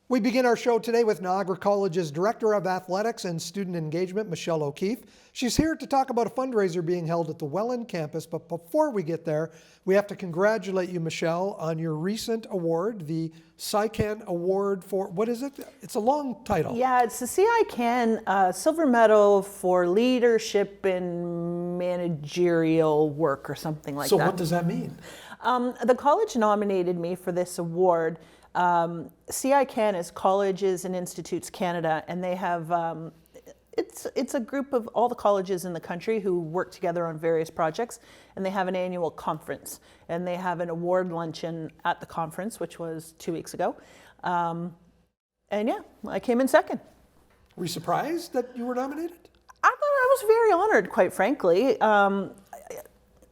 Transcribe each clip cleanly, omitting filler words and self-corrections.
We begin our show today with Niagara College's Director of Athletics and Student Engagement, Michele O'Keefe. She's here to talk about a fundraiser being held at the Welland Campus, but before we get there, we have to congratulate you, Michele, on your recent award, the CICAN Award for, what is it? It's a long title. Yeah, it's the CICAN Silver Medal for Leadership in Managerial Work or something like that. So what does that mean? The college nominated me for this award. CICAN is Colleges and Institutes Canada, and they have, it's a group of all the colleges in the country who work together on various projects, and they have an annual conference, and they have an award luncheon at the conference, which was 2 weeks ago. And yeah, I came in second. Were you surprised that you were nominated? I thought I was very honored, quite frankly.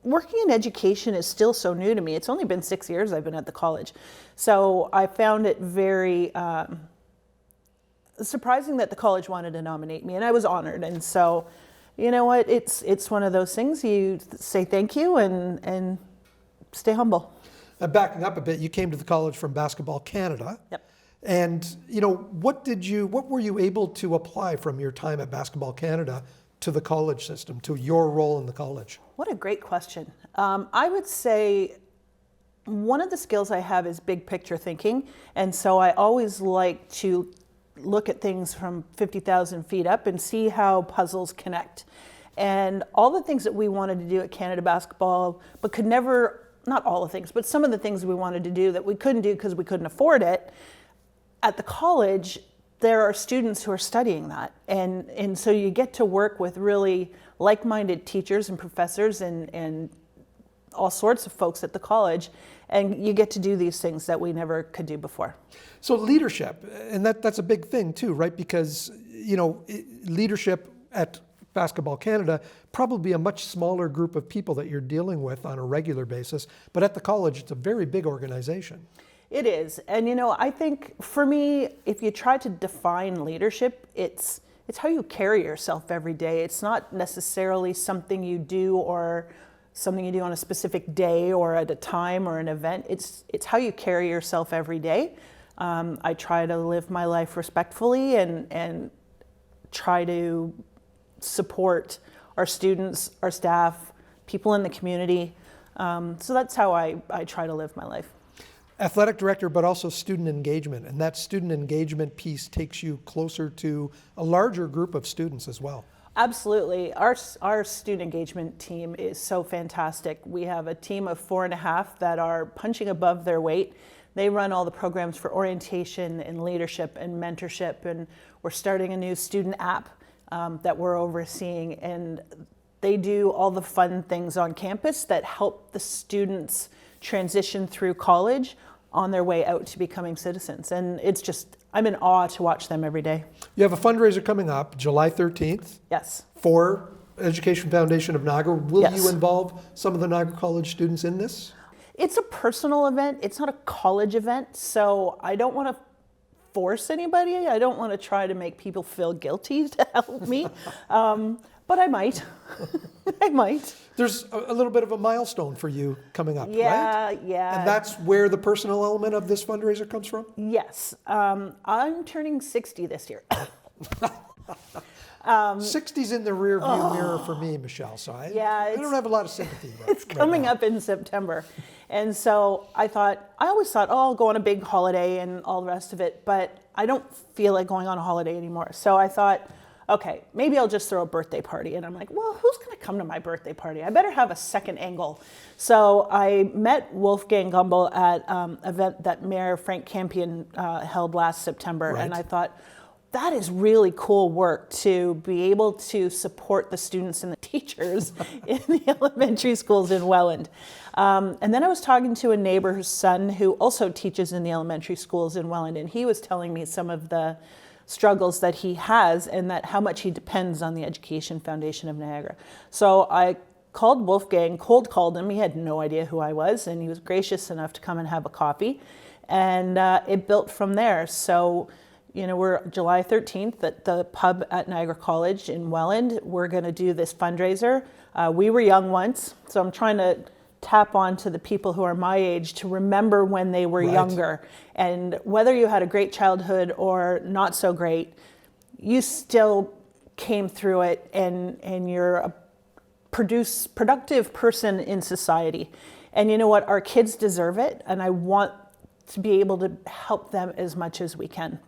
Working in education is still so new to me. It's only been 6 years I've been at the college. So I found it very surprising that the college wanted to nominate me, and I was honored. And so, you know what, it's one of those things, you say thank you and stay humble. Backing up a bit, you came to the college from Basketball Canada. Yep. And you know, what were you able to apply from your time at Basketball Canada to the college system, to your role in the college? What a great question. I would say one of the skills I have is big picture thinking. And so I always like to look at things from 50,000 feet up and see how puzzles connect. And all the things that we wanted to do at Canada Basketball, but could never, not all the things, but some of the things we wanted to do that we couldn't do because we couldn't afford it, at the college, there are students who are studying that. And so you get to work with really like-minded teachers and professors and all sorts of folks at the college, and you get to do these things that we never could do before. So leadership, and that's a big thing too, right? Because, you know, leadership at Basketball Canada, probably a much smaller group of people that you're dealing with on a regular basis, but at the college, it's a very big organization. It is. And you know, I think for me, if you try to define leadership, it's how you carry yourself every day. It's not necessarily something you do or something you do on a specific day or at a time or an event. It's how you carry yourself every day. I try to live my life respectfully and try to support our students, our staff, people in the community. So that's how I try to live my life. Athletic director, but also student engagement. And that student engagement piece takes you closer to a larger group of students as well. Absolutely. Our student engagement team is so fantastic. We have a team of 4.5 that are punching above their weight. They run all the programs for orientation and leadership and mentorship. And we're starting a new student app that we're overseeing. And they do all the fun things on campus that help the students transition through college on their way out to becoming citizens. And it's just, I'm in awe to watch them every day. You have a fundraiser coming up July 13th. Yes. For Education Foundation of Niagara. Will Yes. you involve some of the Niagara College students in this? It's a personal event. It's not a college event. So I don't want to force anybody. I don't want to try to make people feel guilty to help me. But I might. I might. There's a little bit of a milestone for you coming up, right? Yeah. And that's where the personal element of this fundraiser comes from? Yes. I'm turning 60 this year. 60's in the rear view mirror for me, Michele, so I don't have a lot of sympathy. It's coming up in September. And so I always thought, oh, I'll go on a big holiday and all the rest of it, but I don't feel like going on a holiday anymore. So I thought, okay, maybe I'll just throw a birthday party. And I'm like, well, who's going to come to my birthday party? I better have a second angle. So I met Wolfgang Gumbel at an event that Mayor Frank Campion held last September. Right. And I thought, that is really cool work to be able to support the students and the teachers in the elementary schools in Welland. And then I was talking to a neighbor's son who also teaches in the elementary schools in Welland, and he was telling me some of the struggles that he has and that how much he depends on the Education Foundation of Niagara. So I called Wolfgang, cold called him. He had no idea who I was, and he was gracious enough to come and have a coffee. And it built from there. So, you know, we're July 13th at the pub at Niagara College in Welland. We're going to do this fundraiser. We were young once, so I'm trying to tap on to the people who are my age to remember when they were Right. younger. And whether you had a great childhood or not so great, you still came through it, and you're a productive person in society. And you know what? Our kids deserve it, and I want to be able to help them as much as we can.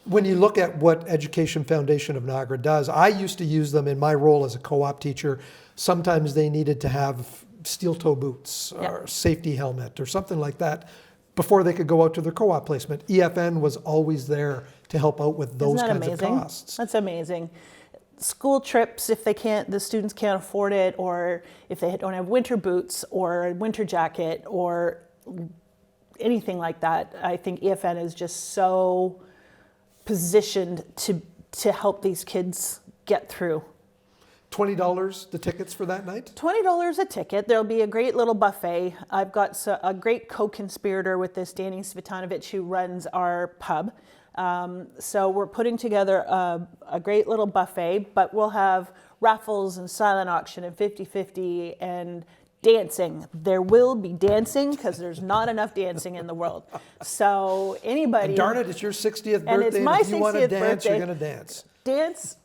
When you look at what Education Foundation of Niagara does, I used to use them in my role as a co-op teacher. Sometimes they needed to have steel-toe boots or safety helmet or something like that before they could go out to their co-op placement. EFN was always there to help out with those Isn't that kinds amazing? of costs. That's amazing. School trips, if the students can't afford it, or if they don't have winter boots or a winter jacket or anything like that, I think EFN is just so positioned to help these kids get through. $20 the tickets for that night? $20 a ticket. There'll be a great little buffet. I've got a great co-conspirator with this, Danny Svitanovich, who runs our pub. So we're putting together a great little buffet, but we'll have raffles and silent auction and 50-50 and dancing. There will be dancing because there's not enough dancing in the world. So anybody... And darn it, it's your 60th birthday, and it's my if you want to 60th dance, birthday. you're going to dance. Dance.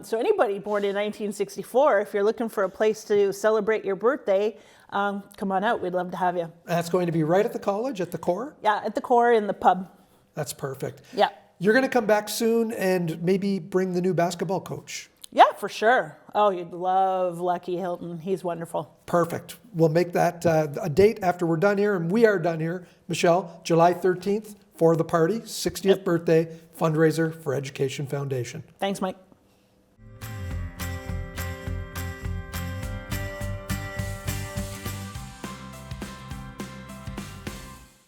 So anybody born in 1964, if you're looking for a place to celebrate your birthday, come on out. We'd love to have you. That's going to be right at the college, at the core? Yeah, at the core in the pub. That's perfect. Yeah. You're going to come back soon and maybe bring the new basketball coach. Yeah, for sure. Oh, you'd love Lucky Hilton. He's wonderful. Perfect. We'll make that a date after we're done here, and we are done here. Michelle, July 13th for the party, 60th birthday fundraiser for Education Foundation. Thanks, Mike.